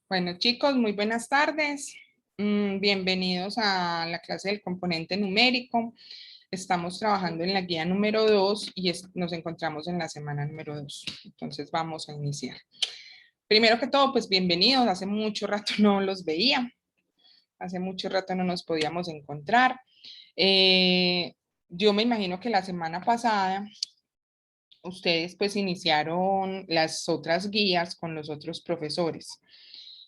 Bueno, chicos, muy buenas tardes. Bienvenidos a la clase del componente numérico. Estamos trabajando en la guía número 2 y nos encontramos en la semana número 2. Entonces vamos a iniciar. Primero que todo, pues bienvenidos. Hace mucho rato no los veía. Hace mucho rato no nos podíamos encontrar. Eh, yo me imagino que la semana pasada ustedes pues iniciaron las otras guías con los otros profesores.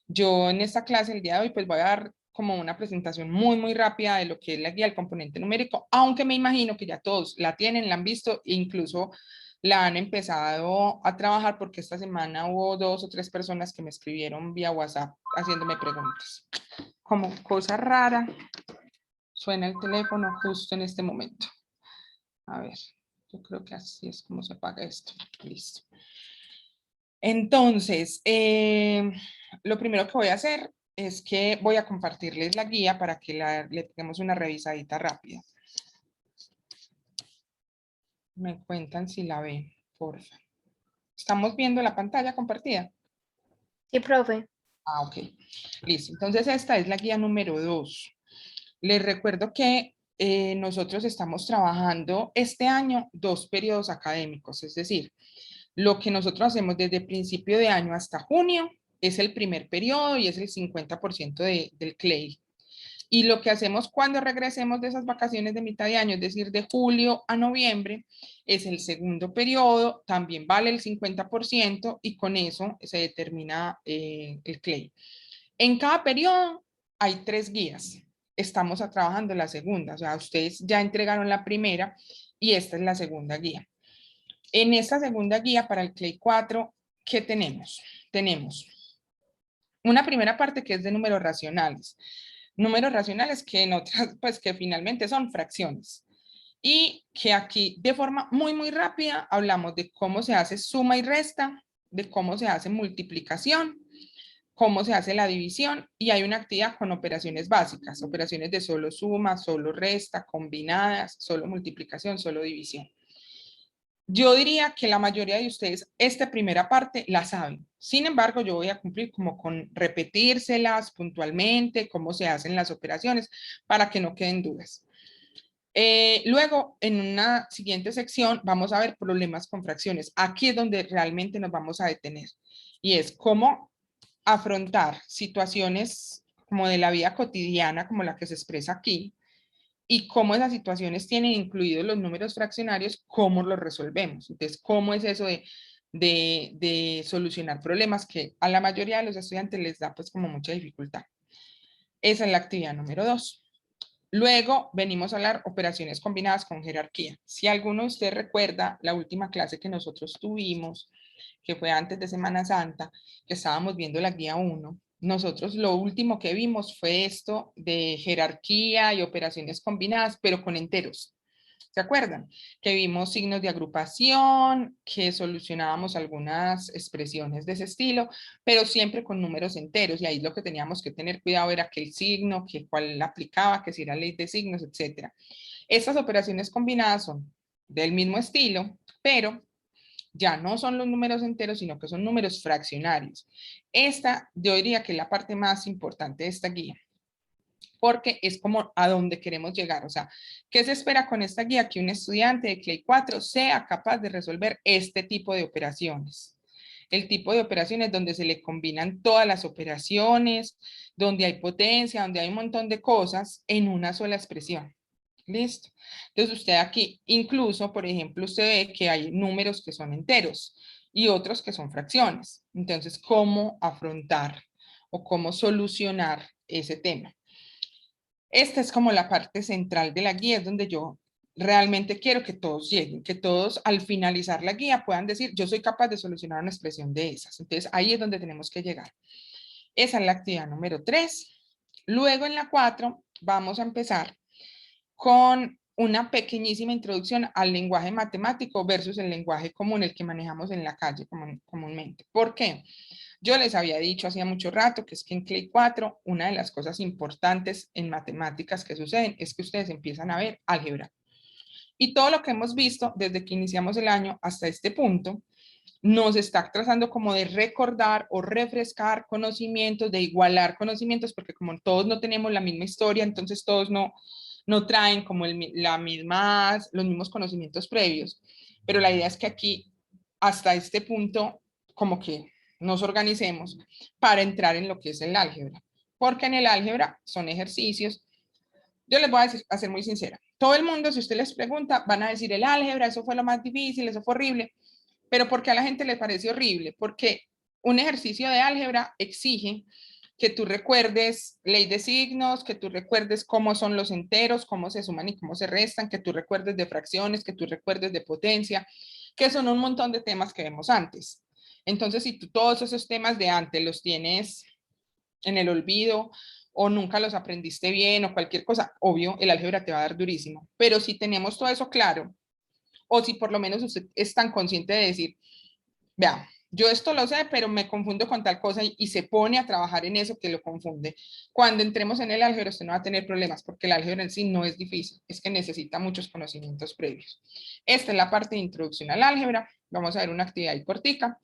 Yo en esta clase el día de hoy pues voy a dar como una presentación muy rápida de lo que es la guía del componente numérico, aunque me imagino que ya todos la tienen, la han visto e incluso la han empezado a trabajar porque esta semana hubo 2 o 3 personas que me escribieron vía WhatsApp haciéndome preguntas. Como cosa rara, suena el teléfono justo en este momento. A ver, yo creo que así es como se apaga esto. Listo. Entonces, lo primero que voy a hacer es que voy a compartirles la guía para que le tengamos una revisadita rápida. Me cuentan si la ven, porfa. ¿Estamos viendo la pantalla compartida? Sí, profe. Ah, ok. Listo. Entonces, esta es la guía número 2. Les recuerdo que nosotros estamos trabajando este año 2 periodos académicos, es decir, lo que nosotros hacemos desde principio de año hasta junio es el primer periodo y es el 50% del CLEI. Y lo que hacemos cuando regresemos de esas vacaciones de mitad de año, es decir, de julio a noviembre, es el segundo periodo, también vale el 50% y con eso se determina el CLEI. En cada periodo hay 3 guías. Estamos trabajando la segunda, o sea, ustedes ya entregaron la primera y esta es la segunda guía. En esta segunda guía para el CLEI 4, ¿qué tenemos? Tenemos una primera parte que es de números racionales. Números racionales que en otras, pues que finalmente son fracciones. Y que aquí de forma muy rápida hablamos de cómo se hace suma y resta, de cómo se hace multiplicación, cómo se hace la división y hay una actividad con operaciones básicas, operaciones de solo suma, solo resta, combinadas, solo multiplicación, solo división. Yo diría que la mayoría de ustedes esta primera parte la saben. Sin embargo, yo voy a cumplir como con repetírselas puntualmente, cómo se hacen las operaciones, para que no queden dudas. Luego, en una siguiente sección, vamos a ver problemas con fracciones. Aquí es donde realmente nos vamos a detener. Y es cómo afrontar situaciones como de la vida cotidiana, como la que se expresa aquí, y cómo esas situaciones tienen incluidos los números fraccionarios, cómo los resolvemos. Entonces, ¿cómo es eso de solucionar problemas que a la mayoría de los estudiantes les da pues como mucha dificultad? Esa es la actividad número 2. Luego venimos a hablar operaciones combinadas con jerarquía. Si alguno de ustedes recuerda la última clase que nosotros tuvimos, que fue antes de Semana Santa, que estábamos viendo la guía 1, nosotros lo último que vimos fue esto de jerarquía y operaciones combinadas, pero con enteros. ¿Se acuerdan? Que vimos signos de agrupación, que solucionábamos algunas expresiones de ese estilo, pero siempre con números enteros. Y ahí lo que teníamos que tener cuidado era que el signo, que cuál aplicaba, que si era ley de signos, etc. Estas operaciones combinadas son del mismo estilo, pero ya no son los números enteros, sino que son números fraccionarios. Esta, yo diría que es la parte más importante de esta guía, porque es como a donde queremos llegar. O sea, ¿qué se espera con esta guía? Que un estudiante de CLEI 4 sea capaz de resolver este tipo de operaciones. El tipo de operaciones donde se le combinan todas las operaciones, donde hay potencia, donde hay un montón de cosas en una sola expresión. ¿Listo? Entonces usted aquí, incluso, por ejemplo, usted ve que hay números que son enteros y otros que son fracciones. Entonces, ¿cómo afrontar o cómo solucionar ese tema? Esta es como la parte central de la guía, es donde yo realmente quiero que todos lleguen, que todos al finalizar la guía puedan decir, yo soy capaz de solucionar una expresión de esas. Entonces, ahí es donde tenemos que llegar. Esa es la actividad número 3. Luego, en la 4, vamos a empezar con una pequeñísima introducción al lenguaje matemático versus el lenguaje común, el que manejamos en la calle comúnmente. ¿Por qué? Yo les había dicho hacía mucho rato que es que en CLEI 4 una de las cosas importantes en matemáticas que suceden es que ustedes empiezan a ver álgebra. Y todo lo que hemos visto desde que iniciamos el año hasta este punto nos está trazando como de recordar o refrescar conocimientos, de igualar conocimientos, porque como todos no tenemos la misma historia, entonces todos no traen como los mismos conocimientos previos. Pero la idea es que aquí, hasta este punto, como que nos organicemos para entrar en lo que es el álgebra. Porque en el álgebra son ejercicios. Yo les voy a ser muy sincera. Todo el mundo, si usted les pregunta, van a decir el álgebra, eso fue lo más difícil, eso fue horrible. Pero ¿por qué a la gente le parece horrible? Porque un ejercicio de álgebra exige que tú recuerdes ley de signos, que tú recuerdes cómo son los enteros, cómo se suman y cómo se restan, que tú recuerdes de fracciones, que tú recuerdes de potencia, que son un montón de temas que vemos antes. Entonces, si tú todos esos temas de antes los tienes en el olvido o nunca los aprendiste bien o cualquier cosa, obvio, el álgebra te va a dar durísimo. Pero si tenemos todo eso claro, o si por lo menos usted es tan consciente de decir, vea, yo esto lo sé, pero me confundo con tal cosa y se pone a trabajar en eso que lo confunde. Cuando entremos en el álgebra, usted no va a tener problemas porque el álgebra en sí no es difícil, es que necesita muchos conocimientos previos. Esta es la parte de introducción al álgebra. Vamos a ver una actividad ahí cortica.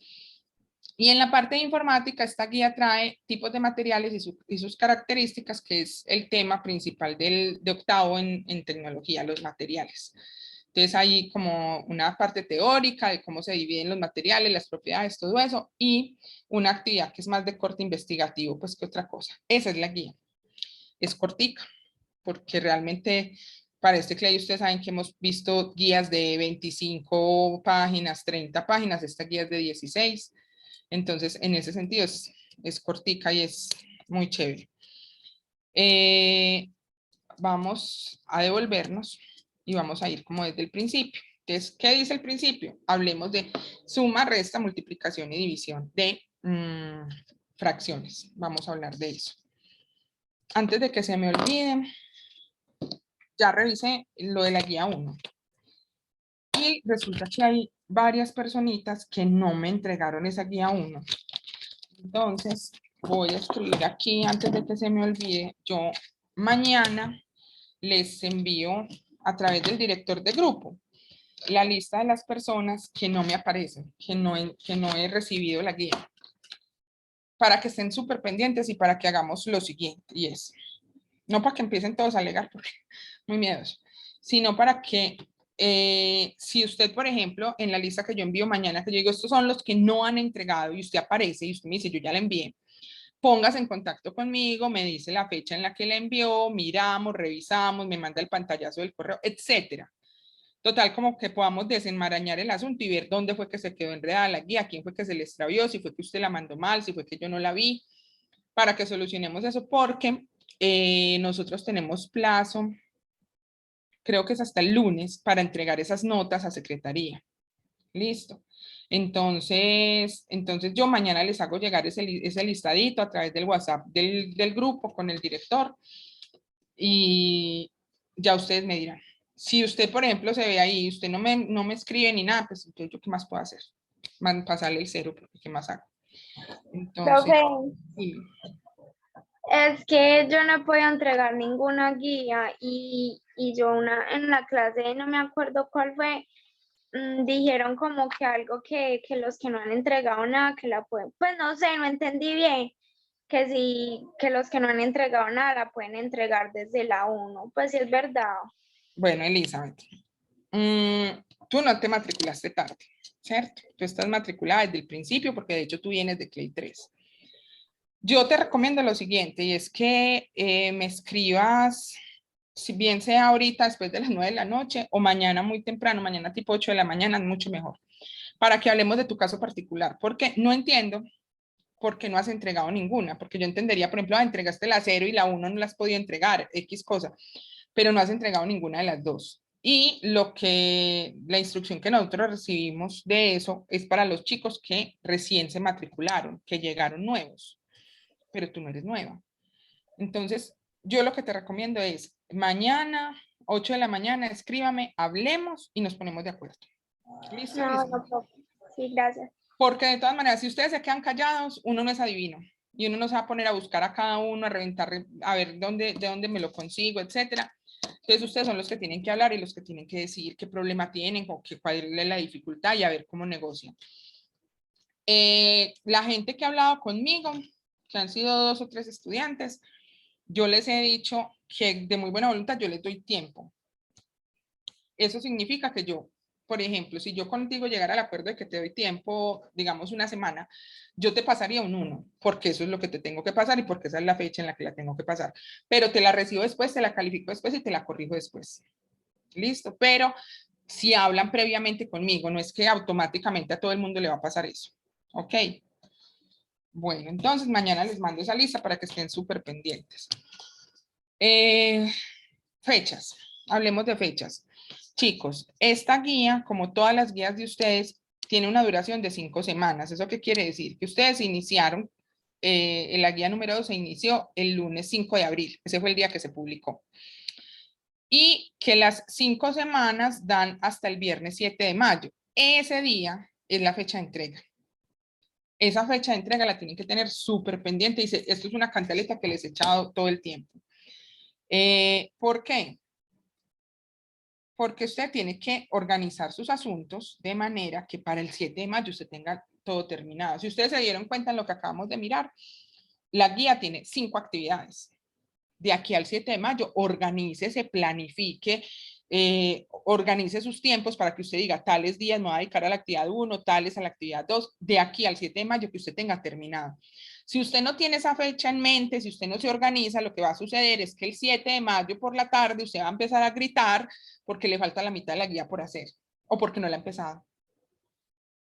Y en la parte de informática, esta guía trae tipos de materiales y sus características, que es el tema principal de octavo en tecnología, los materiales. Entonces hay como una parte teórica de cómo se dividen los materiales, las propiedades, todo eso, y una actividad que es más de corte investigativo, pues que otra cosa. Esa es la guía. Es cortica, porque realmente para este clay ustedes saben que hemos visto guías de 25 páginas, 30 páginas, esta guía es de 16. Entonces, en ese sentido es cortica y es muy chévere. Vamos a devolvernos y vamos a ir como desde el principio. Entonces, ¿qué dice el principio? Hablemos de suma, resta, multiplicación y división de fracciones. Vamos a hablar de eso. Antes de que se me olvide, ya revisé lo de la guía 1. Y resulta que hay varias personitas que no me entregaron esa guía 1. Entonces, voy a escribir aquí antes de que se me olvide. Yo mañana les envío a través del director de grupo la lista de las personas que no me aparecen, que no he recibido la guía, para que estén súper pendientes y para que hagamos lo siguiente, y es, no para que empiecen todos a alegar, porque muy miedoso, sino para que si usted, por ejemplo, en la lista que yo envío mañana, que yo digo, estos son los que no han entregado y usted aparece y usted me dice, yo ya la envié, póngase en contacto conmigo, me dice la fecha en la que la envió, miramos, revisamos, me manda el pantallazo del correo, etcétera. Total, como que podamos desenmarañar el asunto y ver dónde fue que se quedó enredada la guía, quién fue que se le extravió, si fue que usted la mandó mal, si fue que yo no la vi, para que solucionemos eso, porque nosotros tenemos plazo, creo que es hasta el lunes, para entregar esas notas a secretaría. Listo. Entonces yo mañana les hago llegar ese listadito a través del WhatsApp del grupo con el director y ya ustedes me dirán. Si usted, por ejemplo, se ve ahí, usted no me escribe ni nada, pues entonces yo qué más puedo hacer. Pasarle el cero, porque qué más hago. Entonces, Profe, sí. es que yo no puedo entregar ninguna guía y yo en la clase, no me acuerdo cuál fue, dijeron como que algo que los que no han entregado nada, que la pueden, pues no sé, no entendí bien, que sí, que los que no han entregado nada la pueden entregar desde la 1, pues sí es verdad. Bueno, Elizabeth, tú no te matriculaste tarde, ¿cierto? Tú estás matriculada desde el principio porque de hecho tú vienes de Clay 3. Yo te recomiendo lo siguiente y es que me escribas, si bien sea ahorita después de las 9 de la noche o mañana muy temprano, mañana tipo 8 de la mañana, es mucho mejor, para que hablemos de tu caso particular, porque no entiendo por qué no has entregado ninguna, porque yo entendería, por ejemplo, entregaste la 0 y la 1 no las podía entregar, X cosa, pero no has entregado ninguna de las dos. Y la instrucción que nosotros recibimos de eso es para los chicos que recién se matricularon, que llegaron nuevos, pero tú no eres nueva. Entonces, yo lo que te recomiendo es mañana, 8 de la mañana, escríbame, hablemos y nos ponemos de acuerdo. ¿Listo, No, Lisa? no, profe. Sí, gracias. Porque de todas maneras, si ustedes se quedan callados, uno no es adivino. Y uno no se va a poner a buscar a cada uno, a reventar, a ver de dónde me lo consigo, etcétera. Entonces ustedes son los que tienen que hablar y los que tienen que decir qué problema tienen, o cuál es la dificultad y a ver cómo negocian. La gente que ha hablado conmigo, que han sido 2 o 3 estudiantes, yo les he dicho que de muy buena voluntad yo les doy tiempo. Eso significa que yo, por ejemplo, si yo contigo llegara al acuerdo de que te doy tiempo, digamos una semana, yo te pasaría un 1, porque eso es lo que te tengo que pasar y porque esa es la fecha en la que la tengo que pasar. Pero te la recibo después, te la califico después y te la corrijo después. Listo, pero si hablan previamente conmigo, no es que automáticamente a todo el mundo le va a pasar eso. Ok. Bueno, entonces mañana les mando esa lista para que estén súper pendientes. Fechas. Hablemos de fechas. Chicos, esta guía, como todas las guías de ustedes, tiene una duración de 5 semanas. ¿Eso qué quiere decir? Que ustedes iniciaron, en la guía número 2 se inició el lunes 5 de abril. Ese fue el día que se publicó. Y que las 5 semanas dan hasta el viernes 7 de mayo. Ese día es la fecha de entrega. Esa fecha de entrega la tienen que tener súper pendiente. Dice, esto es una cantaleta que les he echado todo el tiempo. ¿Por qué? Porque usted tiene que organizar sus asuntos de manera que para el 7 de mayo usted tenga todo terminado. Si ustedes se dieron cuenta en lo que acabamos de mirar, la guía tiene 5 actividades. De aquí al 7 de mayo, organícese, planifique, organice sus tiempos para que usted diga, tales días me voy a dedicar a la actividad 1, tales a la actividad 2, de aquí al 7 de mayo que usted tenga terminado. Si usted no tiene esa fecha en mente, si usted no se organiza, lo que va a suceder es que el 7 de mayo por la tarde usted va a empezar a gritar porque le falta la mitad de la guía por hacer o porque no la ha empezado.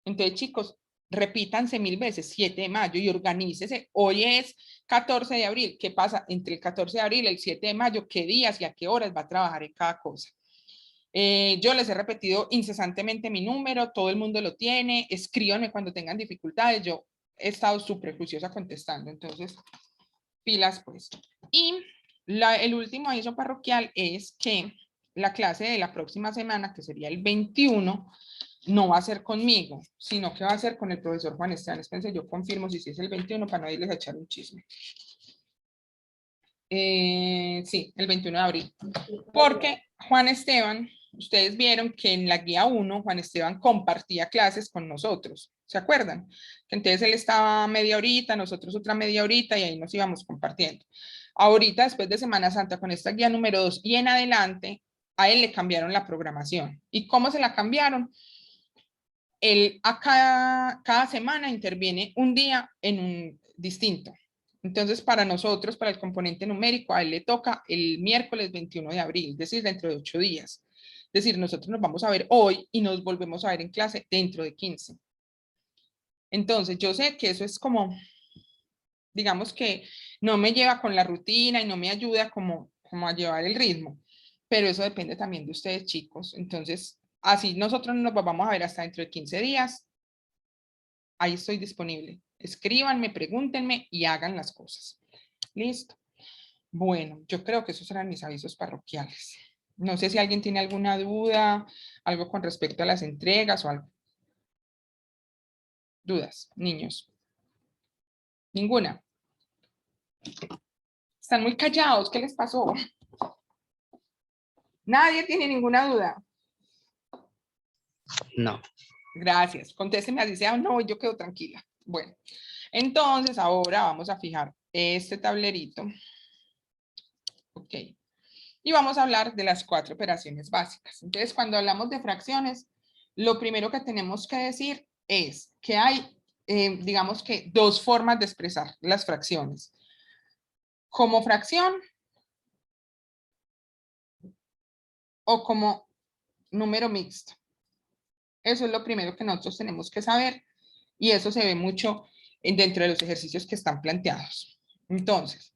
Entonces, chicos, repítanse 1000 veces, 7 de mayo y organícese. Hoy es 14 de abril. ¿Qué pasa entre el 14 de abril y el 7 de mayo? ¿Qué días y a qué horas va a trabajar en cada cosa? Yo les he repetido incesantemente mi número, todo el mundo lo tiene, escríbanme cuando tengan dificultades, yo he estado súper juiciosa contestando, entonces, pilas pues. Y el último aviso parroquial es que la clase de la próxima semana, que sería el 21, no va a ser conmigo, sino que va a ser con el profesor Juan Esteban. Espérense, yo confirmo si es el 21 para no irles a echar un chisme. Sí, el 21 de abril. Porque Juan Esteban, ustedes vieron que en la guía 1, Juan Esteban compartía clases con nosotros. ¿Se acuerdan? Que entonces él estaba media horita, nosotros otra media horita y ahí nos íbamos compartiendo. Ahorita, después de Semana Santa, con esta guía número 2 y en adelante, a él le cambiaron la programación. ¿Y cómo se la cambiaron? Él a cada semana interviene un día en un distinto. Entonces, para nosotros, para el componente numérico, a él le toca el miércoles 21 de abril, es decir, dentro de 8 días. Es decir, nosotros nos vamos a ver hoy y nos volvemos a ver en clase dentro de 15. Entonces, yo sé que eso es como, digamos que no me lleva con la rutina y no me ayuda como a llevar el ritmo, pero eso depende también de ustedes, chicos. Entonces, así nosotros nos vamos a ver hasta dentro de 15 días. Ahí estoy disponible. Escríbanme, pregúntenme y hagan las cosas. Listo. Bueno, yo creo que esos eran mis avisos parroquiales. No sé si alguien tiene alguna duda, algo con respecto a las entregas o algo. Dudas, niños. Ninguna. Están muy callados. ¿Qué les pasó? Nadie tiene ninguna duda. No. Gracias. Contésteme así sea o no, yo quedo tranquila. Bueno, entonces ahora vamos a fijar este tablerito. Ok. Y vamos a hablar de las 4 operaciones básicas. Entonces, cuando hablamos de fracciones, lo primero que tenemos que decir es que hay, digamos que 2 formas de expresar las fracciones. Como fracción o como número mixto. Eso es lo primero que nosotros tenemos que saber y eso se ve mucho dentro de los ejercicios que están planteados. Entonces,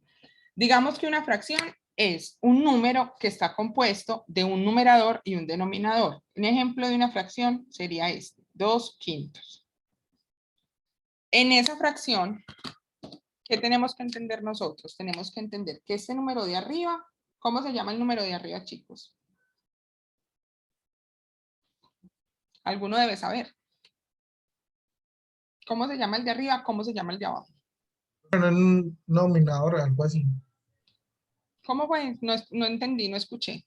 digamos que una fracción es un número que está compuesto de un numerador y un denominador. Un ejemplo de una fracción sería este, 2/5. En esa fracción, ¿qué tenemos que entender nosotros? Tenemos que entender que este número de arriba, ¿cómo se llama el número de arriba, chicos? Alguno debe saber. ¿Cómo se llama el de arriba? ¿Cómo se llama el de abajo? Pero un nominador, algo así. ¿Cómo fue? No entendí, no escuché.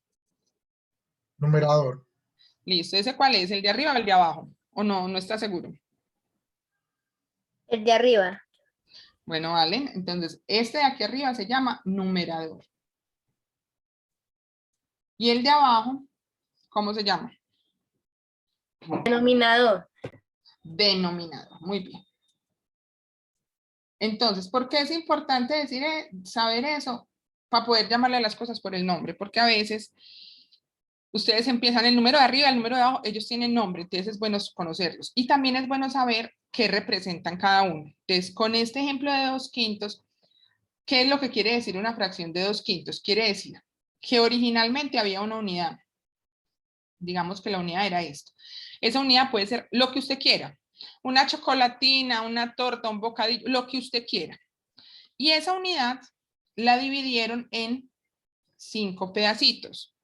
Numerador. Listo, ¿ese cuál es? ¿El de arriba o el de abajo? ¿O no está seguro? El de arriba. Bueno, vale. Entonces, este de aquí arriba se llama numerador. Y el de abajo, ¿cómo se llama? Denominador. Denominador. Muy bien. Entonces, ¿por qué es importante decir, saber eso? Para poder llamarle a las cosas por el nombre, porque a veces ustedes empiezan el número de arriba, el número de abajo, ellos tienen nombre, entonces es bueno conocerlos. Y también es bueno saber qué representan cada uno. Entonces, con este ejemplo de 2/5, ¿qué es lo que quiere decir una fracción de 2/5? Quiere decir que originalmente había una unidad. Digamos que la unidad era esto. Esa unidad puede ser lo que usted quiera. Una chocolatina, una torta, un bocadillo, lo que usted quiera. Y esa unidad la dividieron en 5 pedacitos.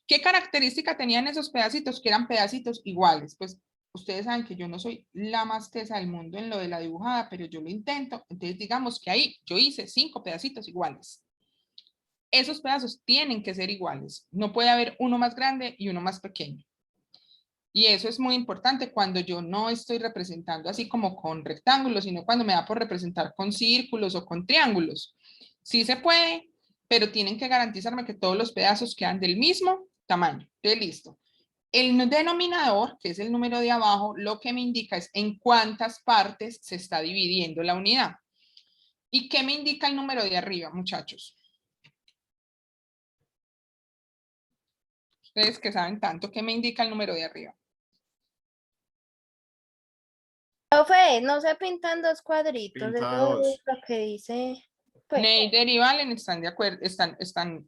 ¿Qué característica tenían esos pedacitos? Que eran pedacitos iguales. Pues ustedes saben que yo no soy la más tesa del mundo en lo de la dibujada, pero yo lo intento. Entonces digamos que ahí yo hice 5 pedacitos iguales. Esos pedazos tienen que ser iguales. No puede haber uno más grande y uno más pequeño. Y eso es muy importante cuando yo no estoy representando así como con rectángulos, sino cuando me da por representar con círculos o con triángulos. Sí se puede, pero tienen que garantizarme que todos los pedazos quedan del mismo tamaño. Entonces, listo. El denominador, que es el número de abajo, lo que me indica es en cuántas partes se está dividiendo la unidad. ¿Y qué me indica el número de arriba, muchachos? Ustedes que saben tanto, ¿qué me indica el número de arriba? Profe, no se pintan dos cuadritos, Pinta eso dos. es lo que dice. Pues, Neider y Valen están de acuerdo, están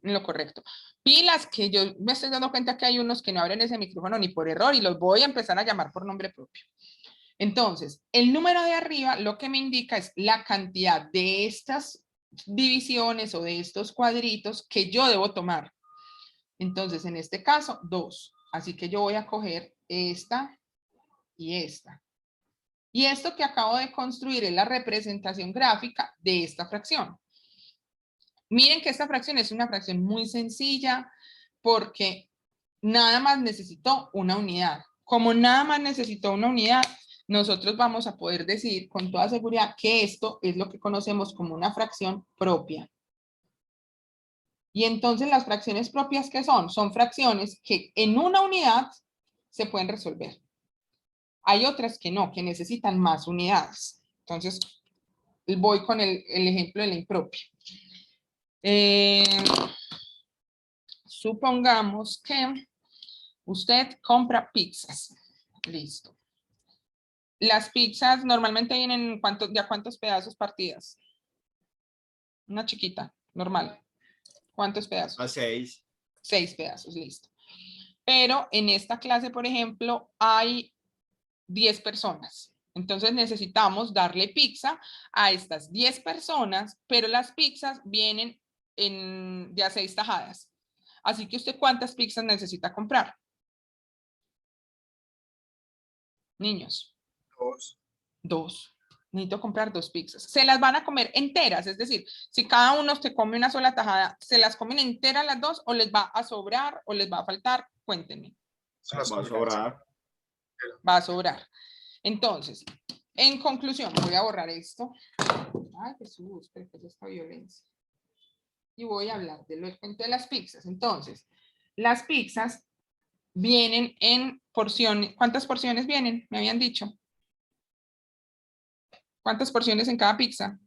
en lo correcto. Pilas, que yo me estoy dando cuenta que hay unos que no abren ese micrófono ni por error y los voy a empezar a llamar por nombre propio. Entonces, el número de arriba lo que me indica es la cantidad de estas divisiones o de estos cuadritos que yo debo tomar. Entonces, en este caso, 2. Así que yo voy a coger esta y esta. Y esto que acabo de construir es la representación gráfica de esta fracción. Miren que esta fracción es una fracción muy sencilla porque nada más necesitó una unidad. Como nada más necesitó una unidad, nosotros vamos a poder decir con toda seguridad que esto es lo que conocemos como una fracción propia. Y entonces las fracciones propias, ¿qué son? Son fracciones que en una unidad se pueden resolver. Hay otras que no, que necesitan más unidades. Entonces, voy con el ejemplo de la impropia. Supongamos que usted compra pizzas. Listo. Las pizzas normalmente vienen ¿de a cuántos pedazos partidas? Una chiquita, normal. ¿Cuántos pedazos? A 6. 6 pedazos, listo. Pero en esta clase, por ejemplo, hay 10 personas. Entonces necesitamos darle pizza a estas 10 personas, pero las pizzas vienen de a 6 tajadas. Así que usted, ¿cuántas pizzas necesita comprar? Niños. 2. 2. Necesito comprar 2 pizzas. Se las van a comer enteras, es decir, si cada uno se come una sola tajada, ¿se las comen enteras las 2 o les va a sobrar o les va a faltar? Cuéntenme. Va a sobrar. Va a sobrar. Entonces, en conclusión, voy a borrar esto. Ay, Jesús, pero ¿qué es esta violencia? Y voy a hablar del cuento de las pizzas. Entonces, las pizzas vienen en porciones. ¿Cuántas porciones vienen? Me habían dicho. ¿Cuántas porciones en cada pizza?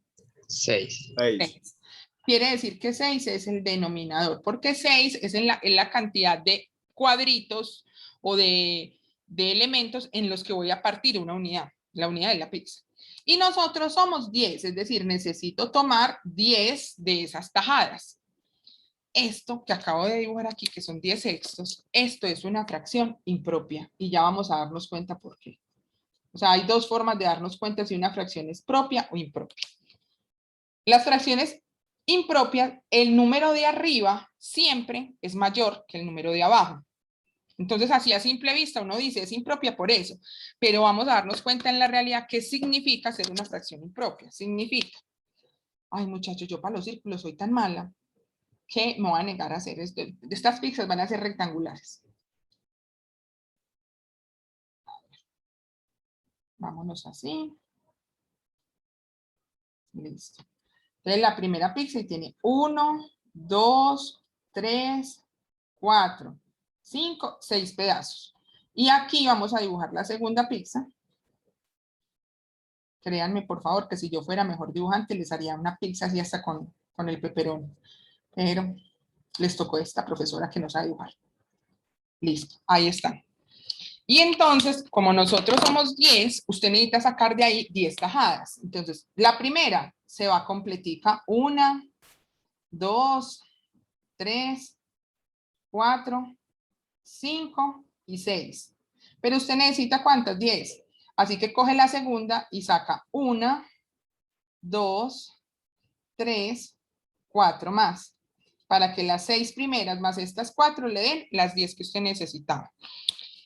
6. 6. 6. Quiere decir que 6 es el denominador, porque 6 es la cantidad de cuadritos o de elementos en los que voy a partir una unidad, la unidad de la pizza. Y nosotros somos 10, es decir, necesito tomar 10 de esas tajadas. Esto que acabo de dibujar aquí, que son 10 sextos, esto es una fracción impropia y ya vamos a darnos cuenta por qué. O sea, hay 2 formas de darnos cuenta si una fracción es propia o impropia. Las fracciones impropias, el número de arriba siempre es mayor que el número de abajo. Entonces, así a simple vista uno dice es impropia por eso, pero vamos a darnos cuenta en la realidad qué significa ser una fracción impropia. Significa, ay muchachos, yo para los círculos soy tan mala que me voy a negar a hacer esto. Estas pizzas van a ser rectangulares. Vámonos así. Listo. Entonces la primera pizza tiene 1, 2, 3, 4, 5, 6 pedazos. Y aquí vamos a dibujar la segunda pizza. Créanme, por favor, que si yo fuera mejor dibujante, les haría una pizza así hasta con el pepperoni. Pero les tocó esta profesora que no sabe dibujar. Listo, ahí está. Y entonces, como nosotros somos 10, usted necesita sacar de ahí 10 tajadas. Entonces, la primera se va completica. 1, 2, 3, 4, 5 y 6. Pero usted necesita ¿cuántas? 10. Así que coge la segunda y saca 1, 2, 3, 4 más. Para que las 6 primeras más estas 4 le den las 10 que usted necesitaba.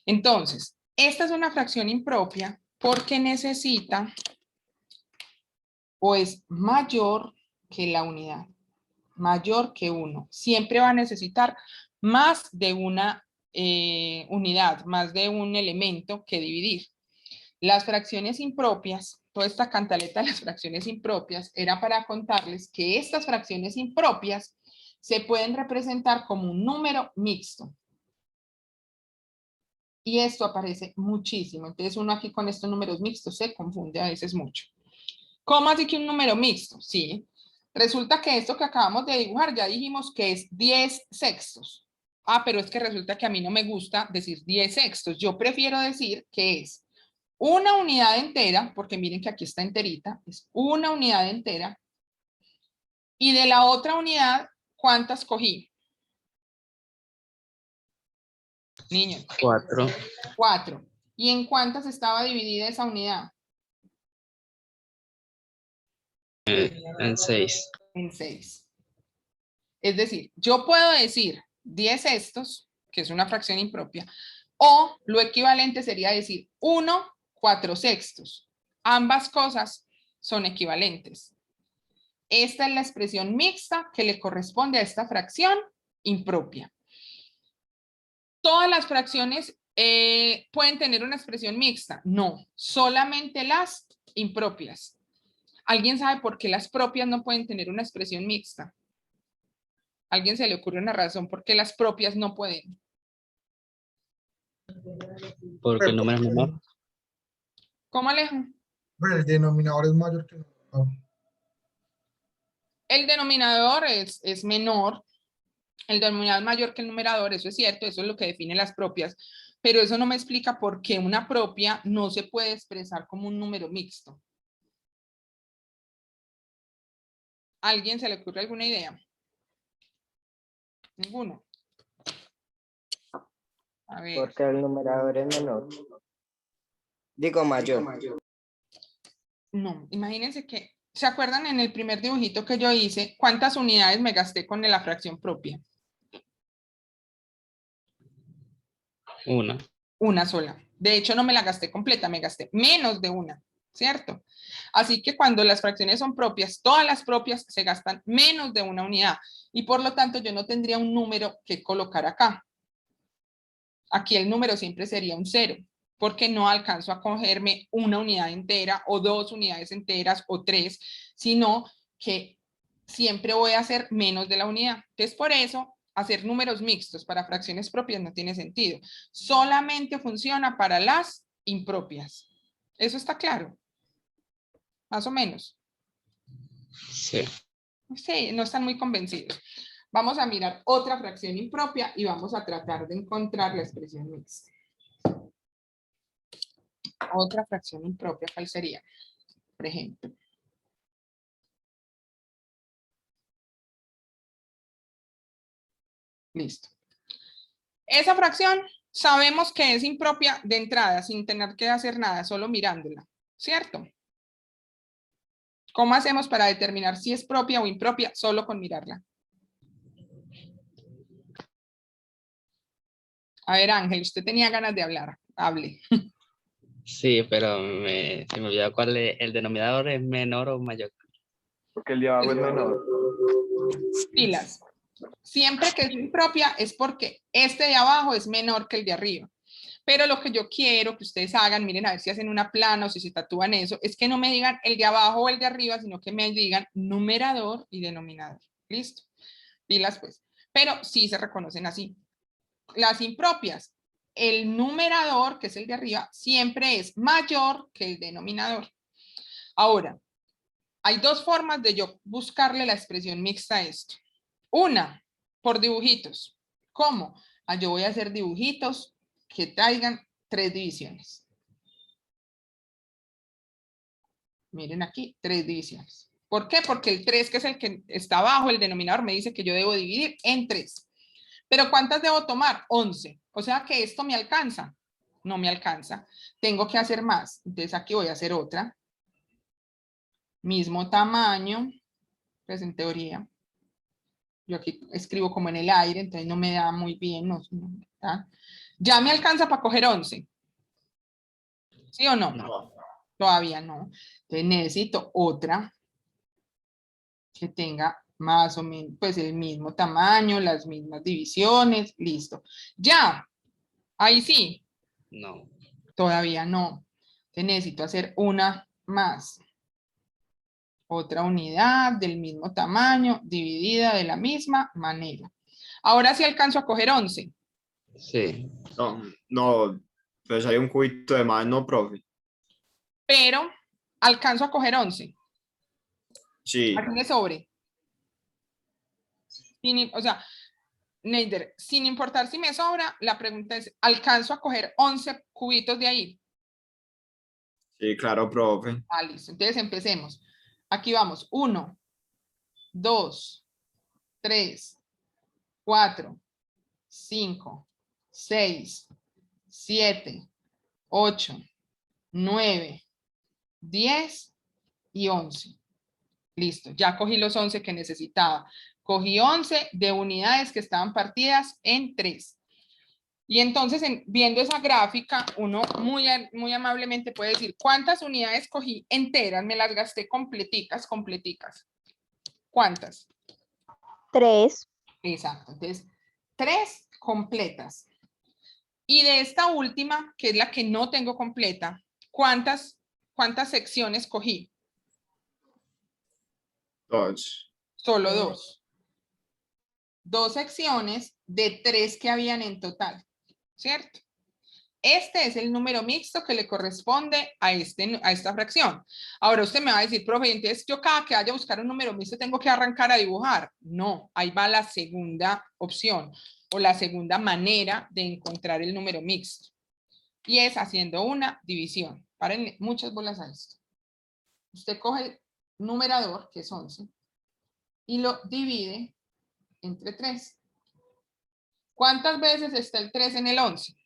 Entonces, esta es una fracción impropia porque necesita o es mayor que la unidad. Mayor que 1. Siempre va a necesitar más de una unidad, más de un elemento que dividir. Las fracciones impropias, toda esta cantaleta de las fracciones impropias, era para contarles que estas fracciones impropias se pueden representar como un número mixto. Y esto aparece muchísimo. Entonces uno aquí con estos números mixtos se confunde a veces mucho. ¿Cómo así que un número mixto? Sí. Resulta que esto que acabamos de dibujar ya dijimos que es 10 sextos. Ah, pero es que resulta que a mí no me gusta decir 10 sextos. Yo prefiero decir que es una unidad entera, porque miren que aquí está enterita, es una unidad entera. Y de la otra unidad, ¿cuántas cogí? Niños. 4. 4. ¿Y en cuántas estaba dividida esa unidad? En 6. En 6. Es decir, yo puedo decir 10 sextos, que es una fracción impropia, o lo equivalente sería decir 1, 4 sextos. Ambas cosas son equivalentes. Esta es la expresión mixta que le corresponde a esta fracción impropia. ¿Todas las fracciones pueden tener una expresión mixta? No, solamente las impropias. ¿Alguien sabe por qué las propias no pueden tener una expresión mixta? ¿A alguien se le ocurre una razón por qué las propias no pueden? Porque el número es menor. ¿Cómo, Alejo? Bueno, el denominador es mayor que el numerador. El denominador es menor. El denominador es mayor que el numerador, eso es cierto, eso es lo que define las propias, pero eso no me explica por qué una propia no se puede expresar como un número mixto. ¿A alguien se le ocurre alguna idea? Ninguno. A ver. Porque el numerador es menor. Digo mayor. No, imagínense que, ¿se acuerdan en el primer dibujito que yo hice cuántas unidades me gasté con la fracción propia? 1. Una sola. De hecho, no me la gasté completa, me gasté menos de una, ¿cierto? Así que cuando las fracciones son propias, todas las propias se gastan menos de una unidad y por lo tanto yo no tendría un número que colocar acá. Aquí el número siempre sería un 0, porque no alcanzo a cogerme una unidad entera o 2 unidades enteras o 3, sino que siempre voy a hacer menos de la unidad. Entonces, por eso, hacer números mixtos para fracciones propias no tiene sentido. Solamente funciona para las impropias. ¿Eso está claro? Más o menos. Sí. Sí, no están muy convencidos. Vamos a mirar otra fracción impropia y vamos a tratar de encontrar la expresión mixta. Otra fracción impropia, ¿cuál sería? Por ejemplo. Listo. Esa fracción sabemos que es impropia de entrada, sin tener que hacer nada, solo mirándola, ¿cierto? ¿Cómo hacemos para determinar si es propia o impropia solo con mirarla? A ver, Ángel, usted tenía ganas de hablar. Hable. Sí, pero se me olvidó cuál es el denominador, es menor o mayor. Porque el de abajo es menor. Pilas. Siempre que es impropia es porque este de abajo es menor que el de arriba. Pero lo que yo quiero que ustedes hagan, miren a ver si hacen una plana o si se tatúan eso, es que no me digan el de abajo o el de arriba, sino que me digan numerador y denominador. ¿Listo? Pilas pues. Pero sí se reconocen así. Las impropias, el numerador, que es el de arriba, siempre es mayor que el denominador. Ahora, hay dos formas de yo buscarle la expresión mixta a esto. Una, por dibujitos. ¿Cómo? Yo voy a hacer dibujitos que traigan 3 divisiones. Miren aquí, 3 divisiones. ¿Por qué? Porque el 3, que es el que está abajo, el denominador, me dice que yo debo dividir en 3. ¿Pero cuántas debo tomar? 11. O sea que esto me alcanza. No me alcanza. Tengo que hacer más. Entonces aquí voy a hacer otra. Mismo tamaño. Pues en teoría. Yo aquí escribo como en el aire, entonces no me da muy bien. Ya me alcanza para coger 11. ¿Sí o no? No. Todavía no. Entonces necesito otra que tenga más o menos pues el mismo tamaño, las mismas divisiones, listo. Ya, ahí sí, No. todavía no. Entonces necesito hacer una más. Otra unidad del mismo tamaño, dividida de la misma manera. Ahora sí alcanzo a coger 11. Sí. No, no, pues hay un cubito de más, no, profe. Pero alcanzo a coger 11. Sí, Aquí me sobre. O sea, Neider, sin importar si me sobra, la pregunta es, ¿alcanzo a coger 11 cubitos de ahí? sí, claro, profe. Ah, listo. Entonces empecemos. Aquí vamos. 1, 2, 3, 4, 5, 6, 7, 8, 9, 10 y 11. Listo. Ya cogí los 11 que necesitaba. Cogí 11 de unidades que estaban partidas en 3. Y entonces, viendo esa gráfica, uno muy amablemente puede decir, ¿cuántas unidades cogí enteras? Me las gasté completicas. ¿Cuántas? 3. Exacto. Entonces, 3 completas. Y de esta última, que es la que no tengo completa, ¿cuántas secciones cogí? 2. Solo 2. 2 secciones de 3 que habían en total, ¿cierto? Este es el número mixto que le corresponde a esta fracción. Ahora usted me va a decir, profe, entonces yo cada que vaya a buscar un número mixto tengo que arrancar a dibujar. No, ahí va la segunda opción o la segunda manera de encontrar el número mixto. Y es haciendo una división. Párenle muchas bolas a esto. Usted coge el numerador, que es 11, y lo divide entre 3. ¿Cuántas veces está el 3 en el 11?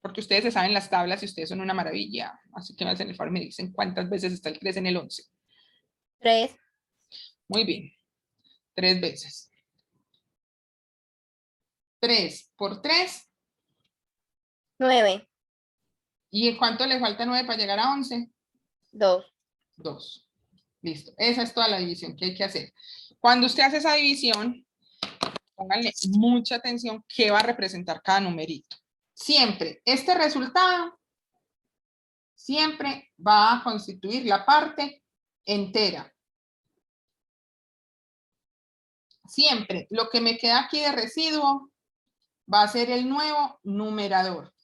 Porque ustedes se saben las tablas y ustedes son una maravilla. Así que me hacen el favor y me dicen cuántas veces está el 3 en el 11. 3. Muy bien. 3 veces. 3 por 3. 9. ¿Y cuánto le falta 9 para llegar a 11? 2. 2. Listo. Esa es toda la división que hay que hacer. Cuando usted hace esa división, pónganle mucha atención qué va a representar cada numerito. Siempre este resultado siempre va a constituir la parte entera. Siempre lo que me queda aquí de residuo va a ser el nuevo numerador.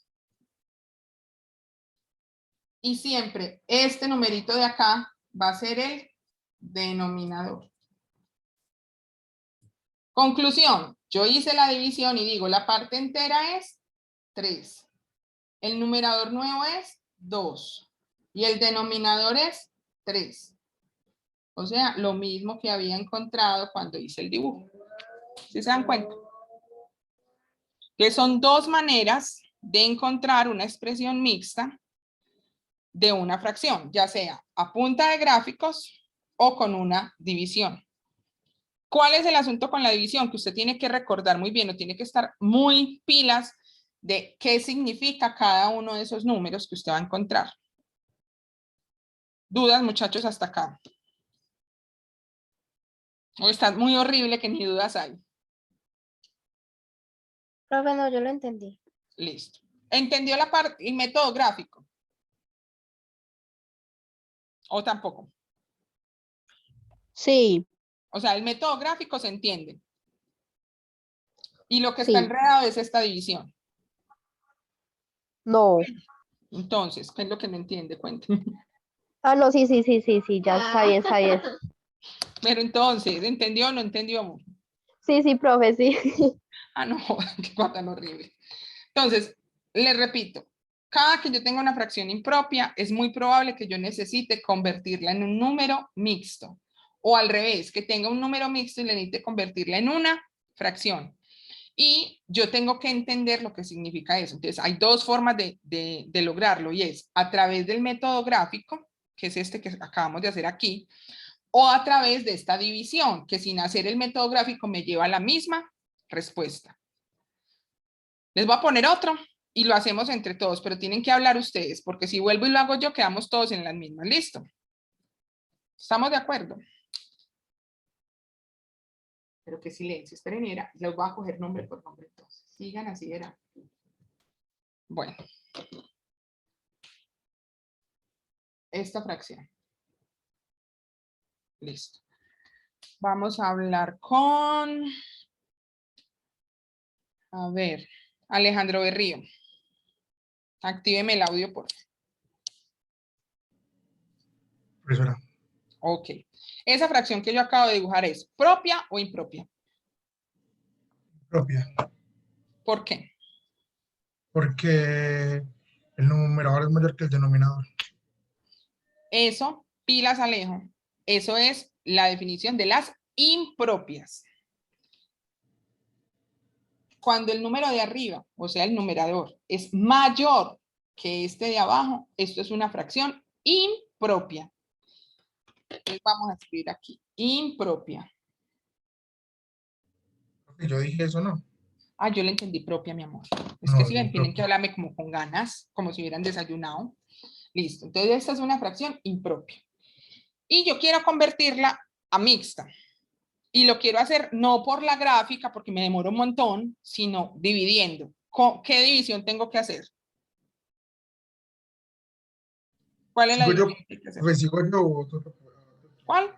Y siempre este numerito de acá va a ser el denominador. Conclusión, yo hice la división y digo, la parte entera es 3. El numerador nuevo es 2. Y el denominador es 3. O sea, lo mismo que había encontrado cuando hice el dibujo. ¿Sí se dan cuenta? Que son dos maneras de encontrar una expresión mixta de una fracción, ya sea a punta de gráficos o con una división. ¿Cuál es el asunto con la división? Que usted tiene que recordar muy bien o tiene que estar muy pilas de qué significa cada uno de esos números que usted va a encontrar. ¿Dudas, muchachos, hasta acá? O está muy horrible que ni dudas hay. Profe, no, yo lo entendí. Listo. ¿Entendió la parte, el método gráfico? ¿O tampoco? Sí, O sea, el método gráfico se entiende. Y lo que está sí. enredado es esta división. No. Entonces, ¿qué es lo que no entiende? Cuénteme. Ah, no, sí, ya está bien, está bien. Pero entonces, ¿entendió o no entendió? Sí, profe, sí. Ah, no, qué cosa tan horrible. Entonces, le repito, cada que yo tenga una fracción impropia, es muy probable que yo necesite convertirla en un número mixto. O al revés, que tenga un número mixto y le necesite convertirla en una fracción. Y yo tengo que entender lo que significa eso. Entonces, hay dos formas de lograrlo y es a través del método gráfico, que es este que acabamos de hacer aquí, o a través de esta división, que sin hacer el método gráfico me lleva a la misma respuesta. Les voy a poner otro y lo hacemos entre todos, pero tienen que hablar ustedes, porque si vuelvo y lo hago yo, quedamos todos en las mismas. ¿Listo? ¿Estamos de acuerdo? Pero qué silencio, esperen, mira, los voy a coger nombre por nombre entonces. Sigan así, verán. Bueno. Esta fracción. Listo. Vamos a hablar con... A ver, Alejandro Berrío. Actíveme el audio, por favor. Profesora, Ok. Esa fracción que yo acabo de dibujar es propia o impropia. propia, ¿Por qué? porque el numerador es mayor que el denominador. Eso, pilas Alejo, eso es la definición de las impropias. Cuando el número de arriba, o sea, el numerador, es mayor que este de abajo, esto es una fracción impropia. Entonces vamos a escribir aquí, impropia. Yo dije eso, ¿no? Ah, yo le entendí propia, mi amor. Es No, que si ven, tienen que impropia. hablarme como con ganas, como si hubieran desayunado. Listo, entonces esta es una fracción impropia. Y yo quiero convertirla a mixta. Y lo quiero hacer no por la gráfica, porque me demoro un montón, sino dividiendo. ¿Qué división tengo que hacer? ¿Cuál es la Sigo yo, división que hay que hacer? pues sigo yo. ¿Cuál?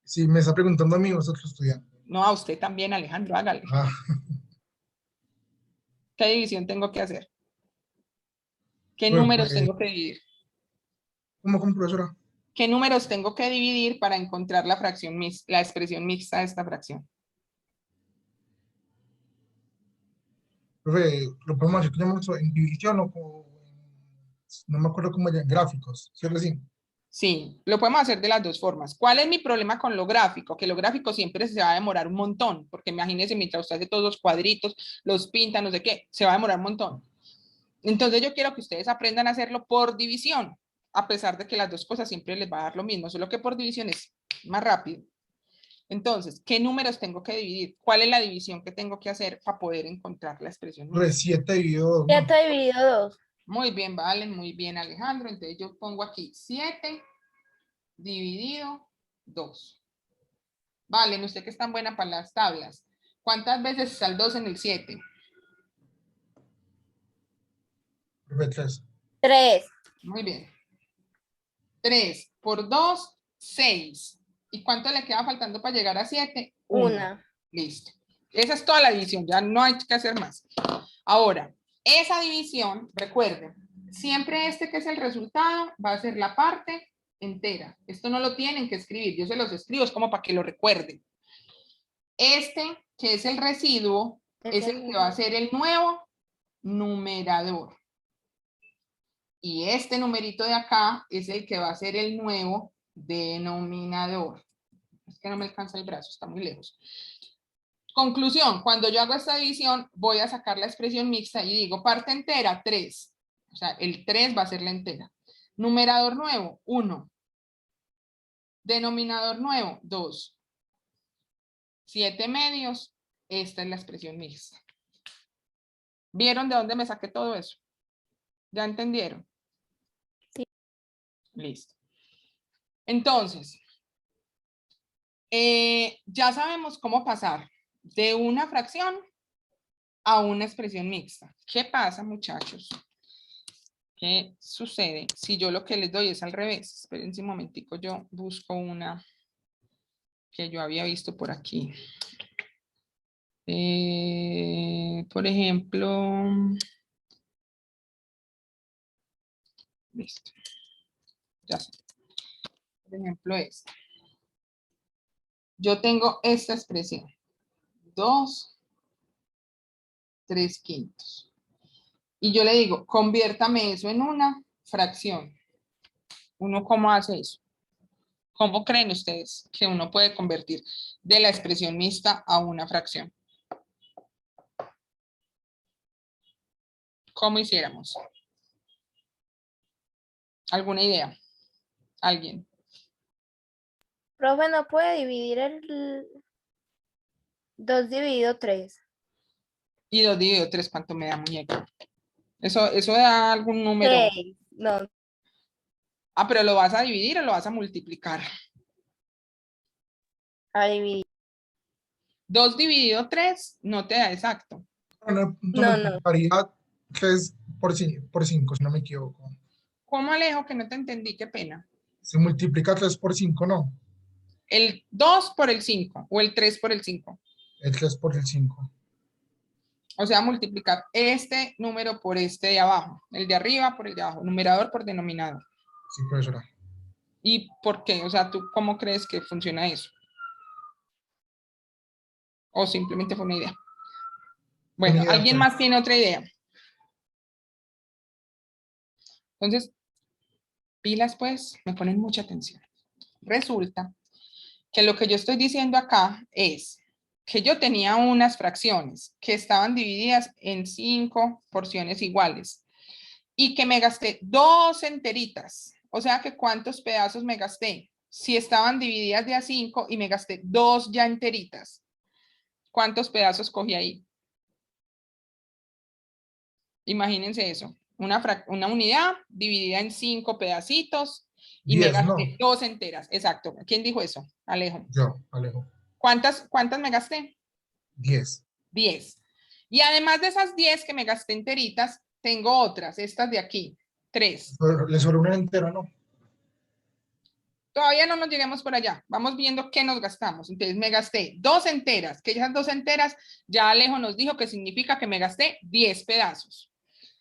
Si me está preguntando a mí, vosotros estudiante. No, a usted también, Alejandro, hágale. Ah, ¿Qué división tengo que hacer? ¿Qué bueno, números pues, tengo que dividir? ¿cómo, profesora? ¿Qué números tengo que dividir para encontrar la fracción mixta, la expresión mixta de esta fracción? Profe, lo podemos hacer en división o no me acuerdo cómo llaman, gráficos, ¿cierto? Sí. Sí, lo podemos hacer de las dos formas. ¿Cuál es mi problema con lo gráfico? Que lo gráfico siempre se va a demorar un montón, porque imagínense, mientras usted hace todos los cuadritos, los pinta, no sé qué, se va a demorar un montón. Entonces yo quiero que ustedes aprendan a hacerlo por división, a pesar de que las dos cosas siempre les va a dar lo mismo, solo que por división es más rápido. Entonces, ¿qué números tengo que dividir? ¿Cuál es la división que tengo que hacer para poder encontrar la expresión Profe, mixta? 7 dividido 2, ¿no? 7 dividido 2. Muy bien, Valen, muy bien, Alejandro. Entonces yo pongo aquí 7 dividido 2. Valen, usted que es tan buena para las tablas. ¿Cuántas veces está el 2 en el 7? Profe, 3. 3. Muy bien. 3 por 2, 6. ¿Y cuánto le queda faltando para llegar a 7? 1. 1. Listo. Esa es toda la división, ya no hay que hacer más. Ahora, esa división, recuerden, siempre este que es el resultado va a ser la parte entera. Esto no lo tienen que escribir, yo se los escribo, es como para que lo recuerden. Este, que es el residuo, es el que va a ser el nuevo numerador. Y este numerito de acá es el que va a ser el nuevo denominador. Es que no me alcanza el brazo, está muy lejos. Conclusión, cuando yo hago esta división, voy a sacar la expresión mixta y digo parte entera, 3. O sea, el 3 va a ser la entera. Numerador nuevo, 1. Denominador nuevo, 2. 7 medios, esta es la expresión mixta. ¿Vieron de dónde me saqué todo eso? ¿Ya entendieron? Sí. Listo. Entonces, ya sabemos cómo pasar de una fracción a una expresión mixta. ¿Qué pasa, muchachos? ¿Qué sucede si yo lo que les doy es al revés? Espérense un momentico, yo busco una que yo había visto por aquí. Por ejemplo, listo. Ya sé. Por ejemplo, esta. Yo tengo esta expresión. 2, 3/5. Y yo le digo, conviértame eso en una fracción. ¿Uno cómo hace eso? ¿Cómo creen ustedes que uno puede convertir de la expresión mixta a una fracción? ¿Cómo hiciéramos? ¿Alguna idea? ¿Alguien? Profe, no puede dividir el 2 dividido 3. Y 2 dividido 3, ¿cuánto me da, muñeca? Eso da algún número. 6. No, Ah, pero ¿lo vas a dividir o lo vas a multiplicar? a dividir. 2 dividido 3 no te da exacto. Una No, no. multiplicaría que es por 5, si no me equivoco. ¿Cómo, Alejo, que no te entendí? Qué pena. Se multiplica 3 por 5, no. ¿El 2 por el 5 o el 3 por el 5? El 3 por el 5. O sea, multiplicar este número por este de abajo, el de arriba por el de abajo, numerador por denominador. Sí, profesora. ¿Y por qué? O sea, ¿tú cómo crees que funciona eso? ¿O simplemente fue una idea? Bueno, Una idea, ¿alguien pues. más tiene otra idea? Entonces, pilas pues, me ponen mucha atención. Resulta que lo que yo estoy diciendo acá es que yo tenía unas fracciones que estaban divididas en 5 porciones iguales y que me gasté 2 enteritas. O sea que ¿cuántos pedazos me gasté? Si estaban divididas de a 5 y me gasté 2 ya enteritas, ¿cuántos pedazos cogí ahí? Imagínense eso. Una unidad dividida en 5 pedacitos y me 10, no. gasté 2 enteras. Exacto. ¿Quién dijo eso? Alejo. Yo, Alejo. ¿Cuántas me gasté? 10. 10. Y además de esas 10 que me gasté enteritas, tengo otras, estas de aquí, 3. Le sobró una entera, ¿no? Todavía no nos lleguemos por allá. Vamos viendo qué nos gastamos. Entonces me gasté 2 enteras, que esas 2 enteras, ya Alejo nos dijo que significa que me gasté 10 pedazos.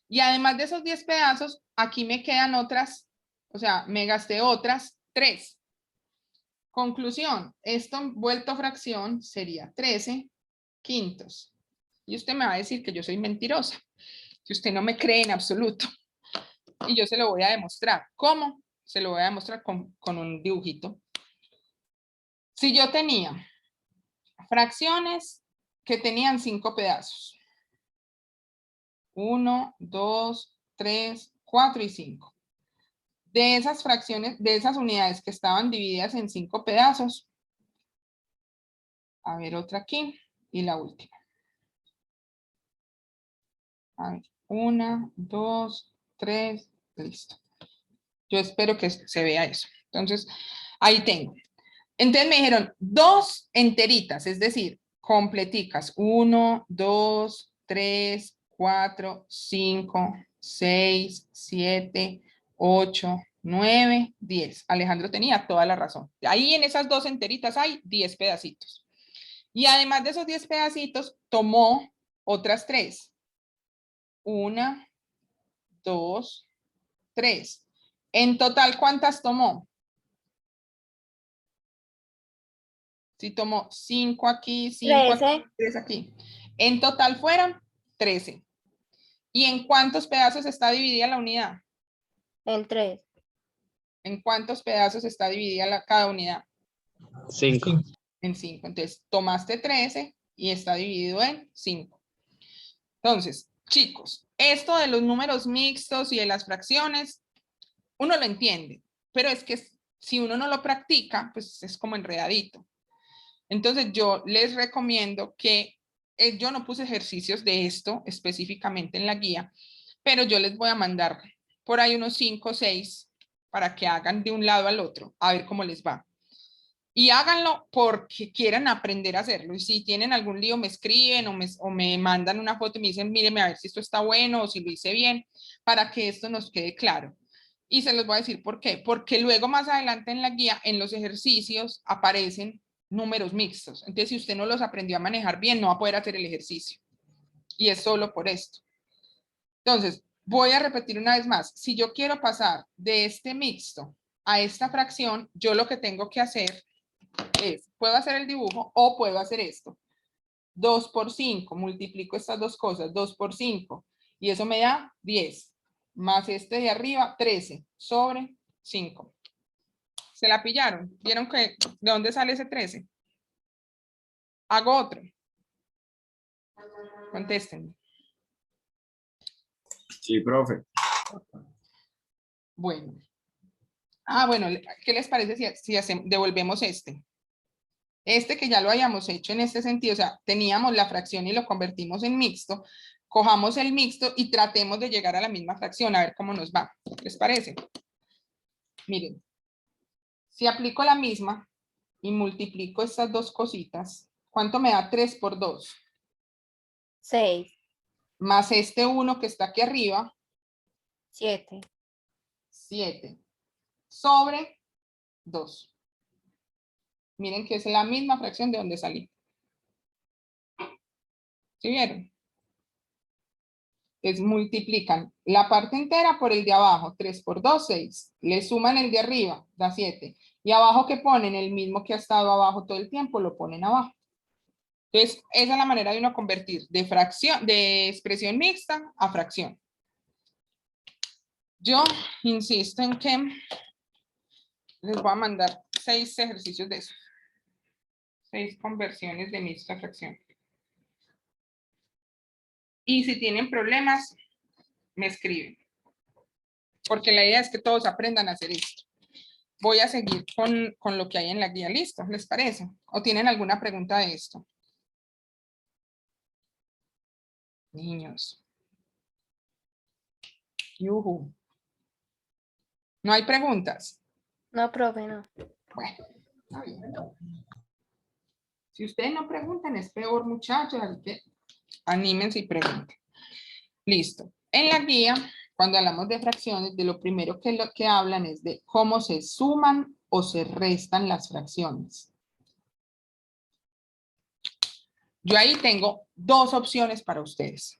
Y además de esos 10 pedazos, aquí me quedan otras, o sea, me gasté otras 3. Conclusión, esto vuelto fracción sería 13/5. Y usted me va a decir que yo soy mentirosa, que usted no me cree en absoluto. Y yo se lo voy a demostrar. ¿Cómo? Se lo voy a demostrar con un dibujito. Si yo tenía fracciones que tenían 5 pedazos. 1, 2, 3, 4 y 5. De esas fracciones, de esas unidades que estaban divididas en 5 pedazos, a ver otra aquí y la última. A ver, 1, 2, 3, listo. Yo espero que se vea eso. Entonces, ahí tengo. Entonces me dijeron 2 enteritas, es decir, completicas. 1, 2, 3, 4, 5, 6, 7, 8, 9, 10. Alejandro tenía toda la razón. Ahí en esas 2 enteritas hay 10 pedacitos. Y además de esos 10 pedacitos, tomó otras 3. 1, 2, 3. En total, ¿cuántas tomó? Si tomó 5 aquí, 5 aquí, 13. 3 aquí. En total fueron 13. ¿Y en cuántos pedazos está dividida la unidad? En 3. ¿En cuántos pedazos está dividida cada unidad? 5. En 5. Entonces, tomaste 13 y está dividido en 5. Entonces, chicos, esto de los números mixtos y de las fracciones, uno lo entiende, pero es que si uno no lo practica, pues es como enredadito. Entonces, yo les recomiendo que yo no puse ejercicios de esto específicamente en la guía, pero yo les voy a mandar por ahí unos 5 o 6 para que hagan de un lado al otro, a ver cómo les va. Y háganlo porque quieran aprender a hacerlo. Y si tienen algún lío, me escriben o me mandan una foto y me dicen, míreme a ver si esto está bueno o si lo hice bien, para que esto nos quede claro. Y se los voy a decir por qué. Porque luego más adelante en la guía, en los ejercicios, aparecen números mixtos. Entonces, si usted no los aprendió a manejar bien, no va a poder hacer el ejercicio. Y es solo por esto. Entonces, voy a repetir una vez más. Si yo quiero pasar de este mixto a esta fracción, yo lo que tengo que hacer es, puedo hacer el dibujo o puedo hacer esto. 2 por 5, multiplico estas dos cosas, 2 por 5, y eso me da 10, más este de arriba, 13, sobre 5. ¿Se la pillaron? ¿Vieron que de dónde sale ese 13? Hago otro. Contesten. Sí, profe. Bueno. Bueno, ¿qué les parece si devolvemos este? Este que ya lo hayamos hecho en este sentido, o sea, teníamos la fracción y lo convertimos en mixto, cojamos el mixto y tratemos de llegar a la misma fracción, a ver cómo nos va. ¿Les parece? Miren, si aplico la misma y multiplico estas dos cositas, ¿cuánto me da 3 por 2? 6, Más este 1 que está aquí arriba, 7. 7, sobre 2. Miren que es la misma fracción de donde salí. ¿Sí vieron? Entonces multiplican la parte entera por el de abajo, 3 por 2, 6. Le suman el de arriba, da 7. Y abajo que ponen, el mismo que ha estado abajo todo el tiempo, lo ponen abajo. Entonces, esa es la manera de uno convertir de fracción, de expresión mixta a fracción. Yo insisto en que les voy a mandar 6 ejercicios de eso. 6 conversiones de mixta a fracción. Y si tienen problemas, me escriben. Porque la idea es que todos aprendan a hacer esto. Voy a seguir con lo que hay en la guía. ¿Listo? ¿Les parece? ¿O tienen alguna pregunta de esto? Niños. Yuhu. ¿No hay preguntas? No, profe, no. Bueno, está bien. Si ustedes no preguntan, es peor, muchachos. Así que anímense y pregunten. Listo. En la guía, cuando hablamos de fracciones, de lo primero que hablan es de cómo se suman o se restan las fracciones. Yo ahí tengo 2 opciones para ustedes.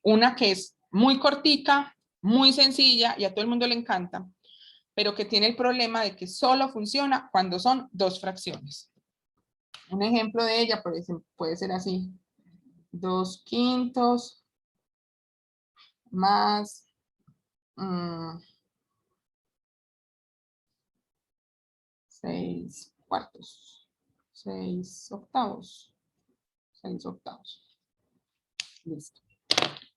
Una que es muy cortica, muy sencilla y a todo el mundo le encanta, pero que tiene el problema de que solo funciona cuando son 2 fracciones. Un ejemplo de ella puede ser así. 2/5 más 6/4. 6/8. 6/8. Listo.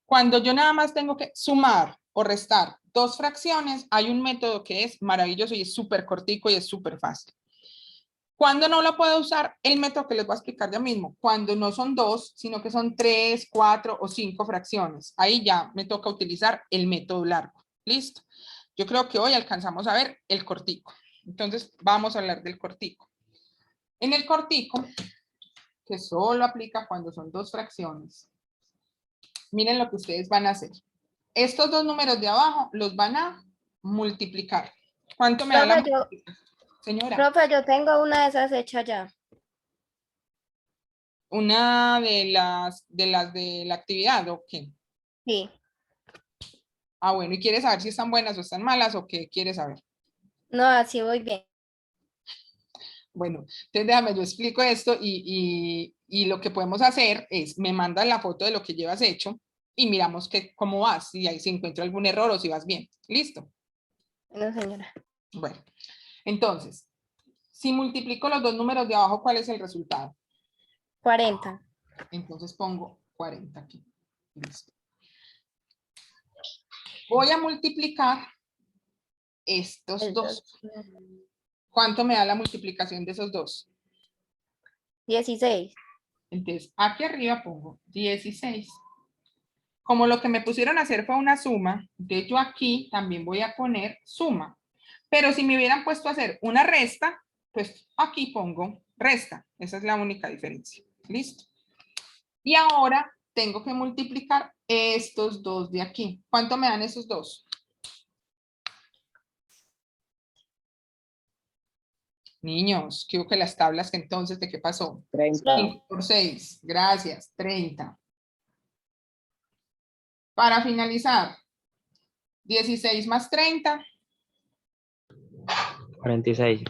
Cuando yo nada más tengo que sumar o restar 2 fracciones, hay un método que es maravilloso y es súper cortico y es súper fácil. ¿Cuándo no lo puedo usar? El método que les voy a explicar ya mismo. Cuando no son 2, sino que son 3, 4 o 5 fracciones. Ahí ya me toca utilizar el método largo. ¿Listo? Yo creo que hoy alcanzamos a ver el cortico. Entonces, vamos a hablar del cortico. En el cortico, que solo aplica cuando son 2 fracciones, miren lo que ustedes van a hacer. Estos 2 números de abajo los van a multiplicar. ¿Cuánto me da la multiplicación? Señora. Profe, yo tengo una de esas hechas ya. Una de las de la actividad, ¿o qué? Sí. Bueno, ¿y quieres saber si están buenas o están malas o qué quieres saber? No, así voy bien. Bueno, entonces déjame, yo explico esto y lo que podemos hacer es, me mandas la foto de lo que llevas hecho y miramos cómo vas, si ahí se encuentra algún error o si vas bien. ¿Listo? No, señora. Bueno, entonces, si multiplico los 2 números de abajo, ¿cuál es el resultado? 40. Entonces pongo 40 aquí. Listo. Voy a multiplicar estos 2. ¿Cuánto me da la multiplicación de esos 2? 16. Entonces, aquí arriba pongo 16. Como lo que me pusieron a hacer fue una suma, entonces yo aquí también voy a poner suma. Pero si me hubieran puesto a hacer una resta, pues aquí pongo resta. Esa es la única diferencia. ¿Listo? Y ahora tengo que multiplicar estos dos de aquí. ¿Cuánto me dan esos dos? Niños, ¿qué hubo que las tablas que entonces de qué pasó? 30. 5 por 6, gracias, 30. Para finalizar, 16 más 30, 46.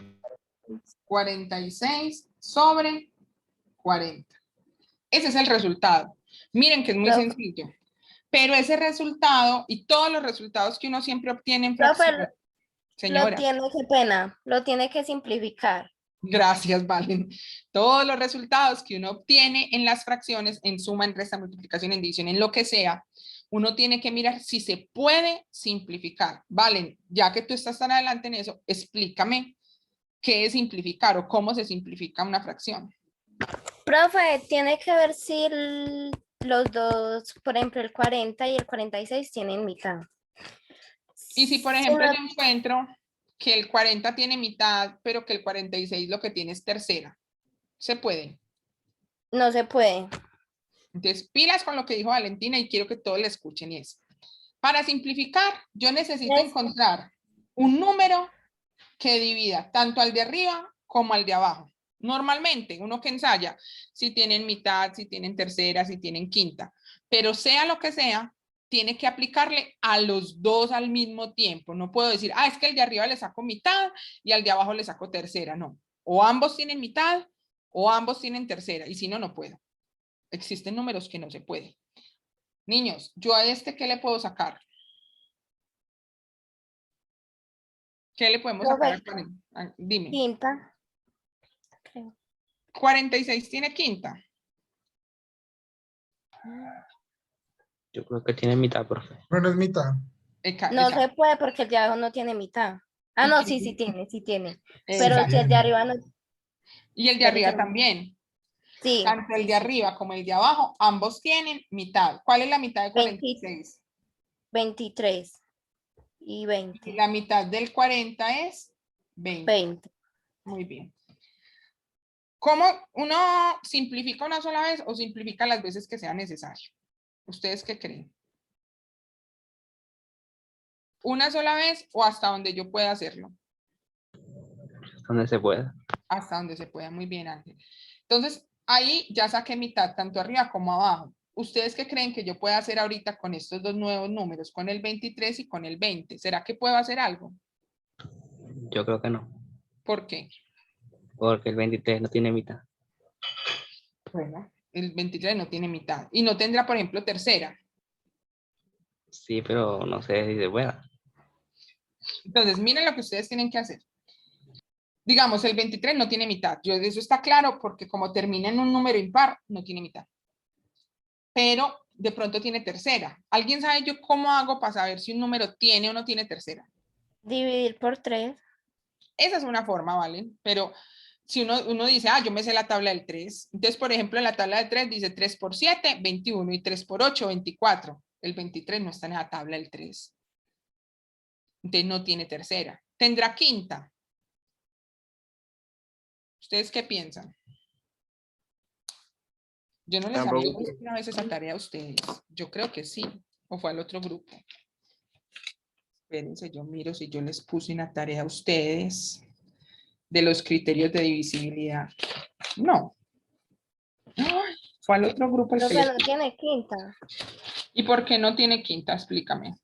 46 sobre 40. Ese es el resultado. Miren que es muy Profe. sencillo. Pero ese resultado y todos los resultados que uno siempre obtiene en Profe, fracción, señora. qué pena, lo tiene que simplificar. Gracias, Valen. Todos los resultados que uno obtiene en las fracciones, en suma, en resta, multiplicación, en división, en lo que sea, uno tiene que mirar si se puede simplificar. Valen, ya que tú estás tan adelante en eso, explícame qué es simplificar o cómo se simplifica una fracción. Profe, tiene que ver si los dos, por ejemplo, el 40 y el 46 tienen mitad. Y si, por Si ejemplo, no- yo encuentro que el 40 tiene mitad, pero que el 46 lo que tiene es tercera, se puede. no se puede. Entonces, pilas con lo que dijo Valentina y quiero que todos le escuchen y es. Para simplificar, yo necesito encontrar un número que divida tanto al de arriba como al de abajo. Normalmente, uno que ensaya, si tienen mitad, si tienen tercera, si tienen quinta, pero sea lo que sea, tiene que aplicarle a los dos al mismo tiempo. No puedo decir, ah, es que el de arriba le saco mitad y al de abajo le saco tercera. No. O ambos tienen mitad o ambos tienen tercera. Y si no, no puedo. Existen números que no se puede. Niños, yo a este, ¿qué le puedo sacar? ¿Qué le podemos sacar al 40? Dime. Quinta. Creo. 46 tiene quinta. Yo creo que tiene mitad, profe. Pero no es mitad. No se puede porque el de abajo no tiene mitad. Ah, ¿Y no, qué? sí tiene, sí tiene. Sí, Pero exacto. si el de arriba no, Y el de pero arriba yo- también. sí, Tanto el sí, de sí. arriba como el de abajo, ambos tienen mitad. ¿Cuál es la mitad de 20, 46? 23 y Y 20, la mitad del 40 es 20. 20. Muy bien. ¿Cómo uno simplifica una sola vez o simplifica las veces que sea necesario? ¿Ustedes qué creen? ¿Una sola vez o hasta donde yo pueda hacerlo? Donde se pueda. Hasta donde se pueda. Muy bien, Ángel. Entonces, ahí ya saqué mitad, tanto arriba como abajo. ¿Ustedes qué creen que yo pueda hacer ahorita con estos dos nuevos números, con el 23 y con el 20? ¿Será que puedo hacer algo? Yo creo que no. ¿Por qué? Porque el 23 no tiene mitad. Bueno, el 23 no tiene mitad. Y no tendrá, por ejemplo, tercera. Sí, pero no sé si se pueda. Entonces, miren lo que ustedes tienen que hacer. Digamos, el 23 no tiene mitad. Eso está claro porque como termina en un número impar, no tiene mitad. Pero de pronto tiene tercera. ¿Alguien sabe yo cómo hago para saber si un número tiene o no tiene tercera? Dividir por 3. Esa es una forma, ¿vale? Pero si uno dice, yo me sé la tabla del 3. Entonces, por ejemplo, en la tabla del 3 dice 3 por 7, 21 y 3 por 8, 24. El 23 no está en la tabla del 3. Entonces no tiene tercera. ¿Tendrá quinta? ¿Ustedes qué piensan? Yo no les había Tampoco. puesto una vez esa tarea a ustedes. Yo creo que sí. ¿O fue al otro grupo? Espérense, yo miro si yo les puse una tarea a ustedes de los criterios de divisibilidad. No. Ay, fue al otro grupo el que Profe, les... no tiene quinta. ¿Y por qué no tiene quinta? Explícame.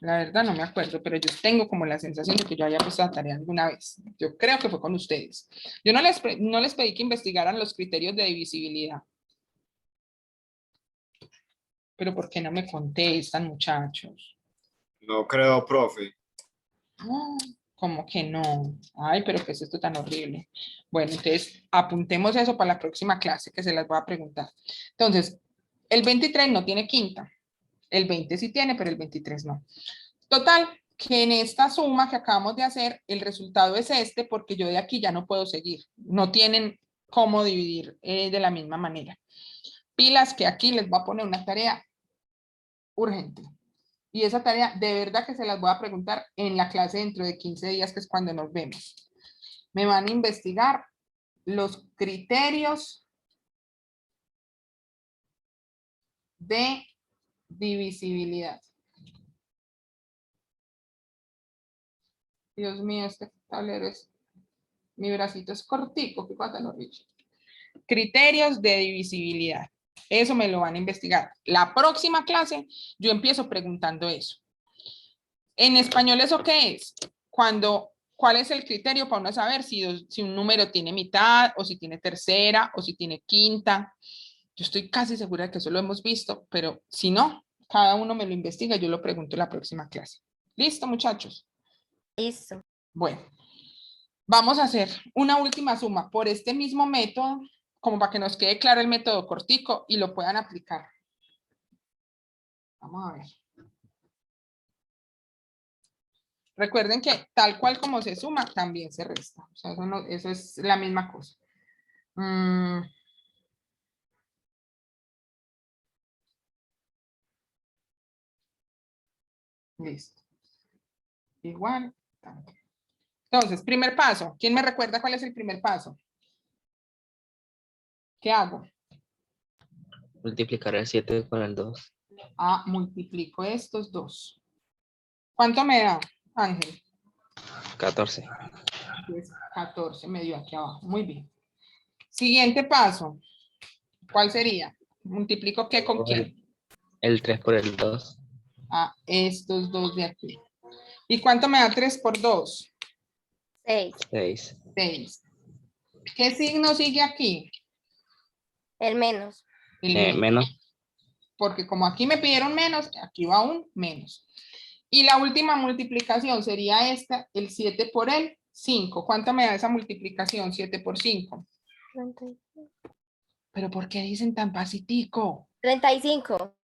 La verdad no me acuerdo, pero yo tengo como la sensación de que yo había puesto la tarea alguna vez. Yo creo que fue con ustedes. Yo no les pedí que investigaran los criterios de divisibilidad. Pero ¿por qué no me contestan, muchachos? No creo, profe. No, ¿cómo que no? Ay, pero ¿qué es esto tan horrible? Bueno, entonces apuntemos eso para la próxima clase que se las voy a preguntar. Entonces, el 23 no tiene quinta. El 20 sí tiene, pero el 23 no. Total, que en esta suma que acabamos de hacer, el resultado es este, porque yo de aquí ya no puedo seguir. No tienen cómo dividir de la misma manera. Pilas que aquí les voy a poner una tarea urgente. Y esa tarea de verdad que se las voy a preguntar en la clase dentro de 15 días, que es cuando nos vemos. Me van a investigar los criterios de divisibilidad. Dios mío, este tablero es... Mi bracito es cortico, qué cosa, no, Richie. Criterios de divisibilidad. Eso me lo van a investigar. La próxima clase yo empiezo preguntando eso. En español, ¿eso qué es? ¿Cuál es el criterio para uno saber si un número tiene mitad, o si tiene tercera, o si tiene quinta? Yo estoy casi segura de que eso lo hemos visto, pero si no, cada uno me lo investiga y yo lo pregunto en la próxima clase. ¿Listo, muchachos? Listo. Bueno, vamos a hacer una última suma por este mismo método, como para que nos quede claro el método cortico y lo puedan aplicar. Vamos a ver. Recuerden que tal cual como se suma, también se resta. O sea, eso es la misma cosa. Listo. Igual. Entonces, primer paso. ¿Quién me recuerda cuál es el primer paso? ¿Qué hago? Multiplicar el 7 con el 2. Multiplico estos dos. ¿Cuánto me da, Ángel? 14. Pues 14 me dio aquí abajo. Muy bien. Siguiente paso. ¿Cuál sería? ¿Multiplico qué con quién? El 3 por el 2. Estos dos de aquí. ¿Y cuánto me da 3 por 2? 6. 6. 6. ¿Qué signo sigue aquí? El menos. El menos. Menos. Porque como aquí me pidieron menos, aquí va un menos. Y la última multiplicación sería esta, el 7 por el 5. ¿Cuánto me da esa multiplicación? 7 por 5. 35. ¿Pero por qué dicen tan pasitico? 35.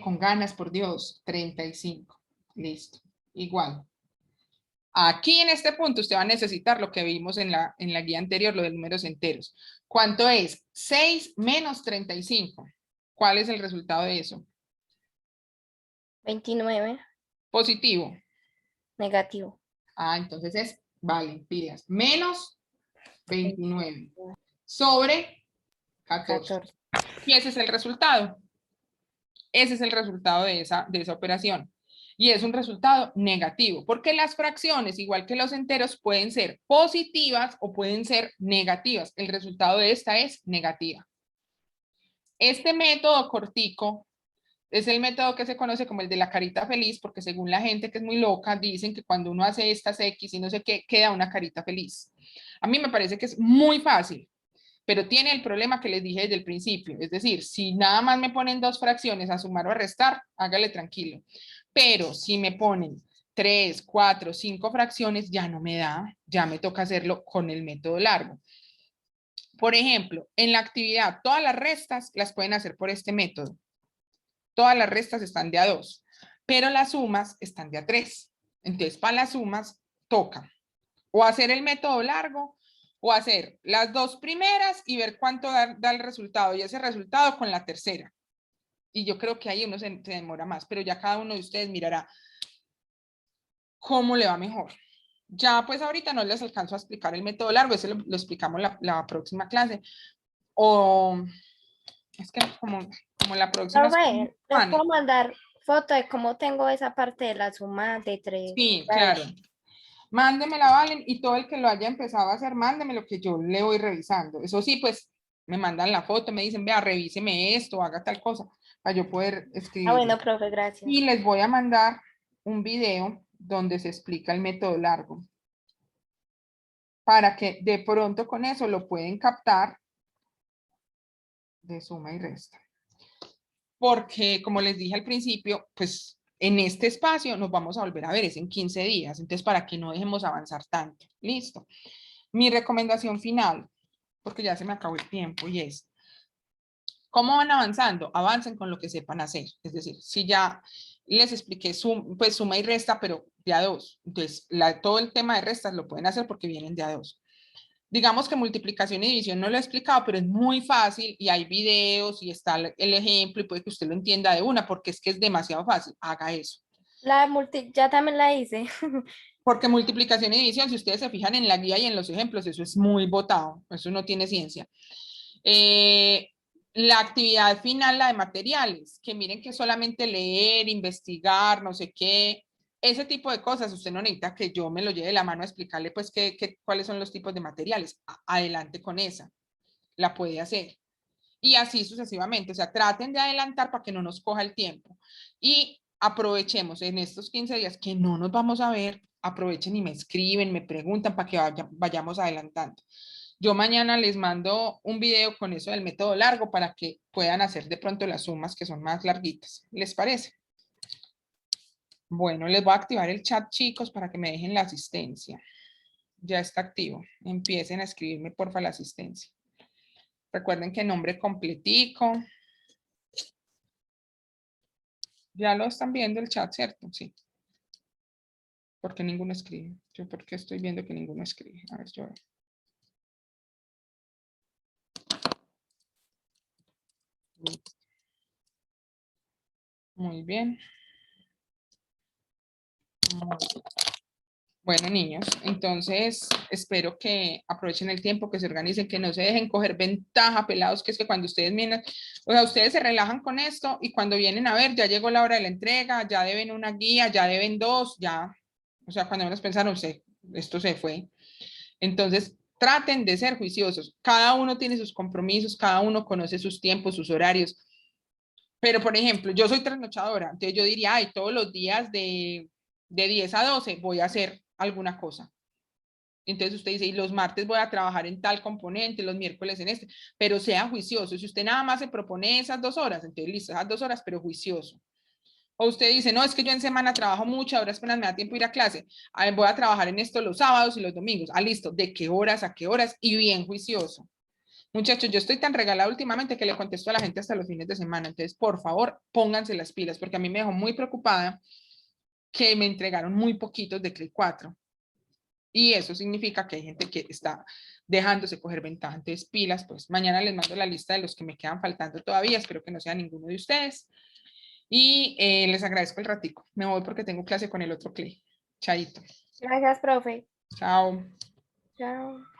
Con ganas, por Dios. 35. Listo. Igual. Aquí en este punto usted va a necesitar lo que vimos en la guía anterior, lo de números enteros. ¿Cuánto es? 6 menos 35. ¿Cuál es el resultado de eso? 29. Positivo. Negativo. Entonces es, vale, pilas. Menos 29. Sobre 14. Y ese es el resultado. Ese es el resultado de esa operación. Y es un resultado negativo, porque las fracciones, igual que los enteros, pueden ser positivas o pueden ser negativas. El resultado de esta es negativa. Este método cortico es el método que se conoce como el de la carita feliz, porque según la gente que es muy loca, dicen que cuando uno hace estas X y no sé qué, queda una carita feliz. A mí me parece que es muy fácil, pero tiene el problema que les dije desde el principio. Es decir, si nada más me ponen dos fracciones a sumar o a restar, hágale tranquilo. Pero si me ponen 3, 4, 5 fracciones, ya no me da, ya me toca hacerlo con el método largo. Por ejemplo, en la actividad, todas las restas las pueden hacer por este método. Todas las restas están de a 2, pero las sumas están de a 3. Entonces, para las sumas, toca o hacer el método largo o hacer las dos primeras y ver cuánto da el resultado, y ese resultado con la tercera. Y yo creo que ahí uno se demora más, pero ya cada uno de ustedes mirará cómo le va mejor. Ya pues ahorita no les alcanzo a explicar el método largo, ese lo explicamos la próxima clase. O es que como la próxima... Les puedo mandar foto de cómo tengo esa parte de la suma de 3. Sí, claro. Mándemela, Valen, y todo el que lo haya empezado a hacer, mándemelo que yo le voy revisando. Eso sí, pues me mandan la foto, me dicen, vea, revíseme esto, haga tal cosa, para yo poder escribir. Bueno, profe, gracias. Y les voy a mandar un video donde se explica el método largo, para que de pronto con eso lo pueden captar de suma y resta. Porque, como les dije al principio, pues en este espacio nos vamos a volver a ver, es en 15 días, entonces para que no dejemos avanzar tanto. Listo. Mi recomendación final, porque ya se me acabó el tiempo, y es, ¿cómo van avanzando? Avancen con lo que sepan hacer. Es decir, si ya les expliqué pues suma y resta, pero de a 2, entonces todo el tema de restas lo pueden hacer porque vienen de a 2. Digamos que multiplicación y división no lo he explicado, pero es muy fácil y hay videos y está el ejemplo y puede que usted lo entienda de una, porque es que es demasiado fácil. Haga eso. Ya también la hice. Porque multiplicación y división, si ustedes se fijan en la guía y en los ejemplos, eso es muy botado, eso no tiene ciencia. La actividad final, la de materiales, que miren que solamente leer, investigar, no sé qué, ese tipo de cosas, usted no necesita que yo me lo lleve de la mano a explicarle pues cuáles son los tipos de materiales. Adelante con esa, la puede hacer. Y así sucesivamente, o sea, traten de adelantar para que no nos coja el tiempo. Y aprovechemos en estos 15 días que no nos vamos a ver, aprovechen y me escriben, me preguntan para que vayamos adelantando. Yo mañana les mando un video con eso del método largo para que puedan hacer de pronto las sumas que son más larguitas. ¿Les parece? Bueno, les voy a activar el chat, chicos, para que me dejen la asistencia. Ya está activo. Empiecen a escribirme, porfa, la asistencia. Recuerden que nombre completico. Ya lo están viendo el chat, ¿cierto? Sí. Porque ninguno escribe. Yo porque estoy viendo que ninguno escribe. A ver, yo. Muy bien. Bueno, niños, entonces espero que aprovechen el tiempo, que se organicen, que no se dejen coger ventaja, pelados, que es que cuando ustedes miran, o sea, ustedes se relajan con esto y cuando vienen a ver, ya llegó la hora de la entrega, ya deben una guía, ya deben dos, ya, o sea, cuando menos pensaron, esto se fue. Entonces, traten de ser juiciosos. Cada uno tiene sus compromisos, cada uno conoce sus tiempos, sus horarios. Pero, por ejemplo, yo soy trasnochadora, entonces yo diría, ay, todos los días de 10 a 12 voy a hacer alguna cosa. Entonces usted dice, y los martes voy a trabajar en tal componente, los miércoles en este, pero sea juicioso. Si usted nada más se propone esas 2 horas, entonces listo, esas 2 horas, pero juicioso. O usted dice, no, es que yo en semana trabajo mucho, ahora apenas me da tiempo ir a clase. Voy a trabajar en esto los sábados y los domingos. Ah, listo, ¿de qué horas a qué horas? Y bien juicioso. Muchachos, yo estoy tan regalada últimamente que le contesto a la gente hasta los fines de semana. Entonces, por favor, pónganse las pilas, porque a mí me dejó muy preocupada que me entregaron muy poquitos de CRE 4. Y eso significa que hay gente que está dejándose coger ventaja. Entonces, pilas, pues mañana les mando la lista de los que me quedan faltando todavía. Espero que no sea ninguno de ustedes. Y les agradezco el ratico. Me voy porque tengo clase con el otro CLE. Chaito. Gracias, profe. Chao. Chao.